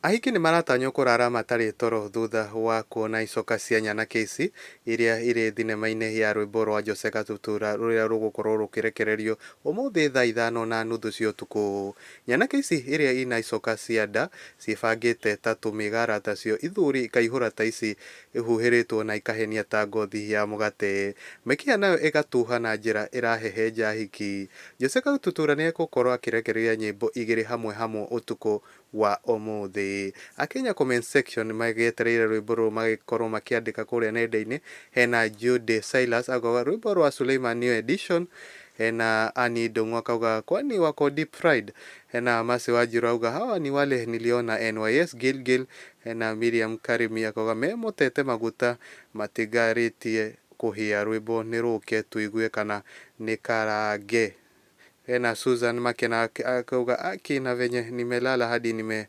Ahiki nĩ maratanywo kũrara matarĩ toro thutha wa kuona icoka cia nyanake ici iria irĩ thinema-inĩ ya rwĩmbo rwa Jose Gatutura rũrĩa rũgũkorwo rũkĩrekererio ũmũthĩ thaa 5:30 cia ũtukũ. Nyanake ici iria ina icoka cia nda ciĩbangĩte ta tũmĩgara tacio ithuri ikaihũra ta ici ihuhĩrĩtwo na ikahenia ta ngothi ya mũgate. Mĩkiha nayo ĩgatuha na njĩra ĩrahehenja ahiki. Jose Gatutura nĩ egũkorwo akĩrekereria nyĩmbo igĩrĩ hamwe hamwe ũtukũ wa ũmũthĩ. Akenya comment section magĩetereire rwĩmbo rũrũ magĩkorwo makĩandĩka kũrĩa nenda-inĩ. Hena Jude Silas akauga rwĩmbo rwa Suleiman new edition. Hena Annie Ndung'u akauga kwani wako deep fried. Hena Mercy Wanjiru auga hawa ni wale niliona NYS Gilgil. Hena Miriam Karimi akauga memũtete maguta matigarĩtie kũhĩa rwĩmbo nĩ rũke tuigue kana nĩ karange. Hena Susan Makena akauga aki na venye nimelala hadi nimeamka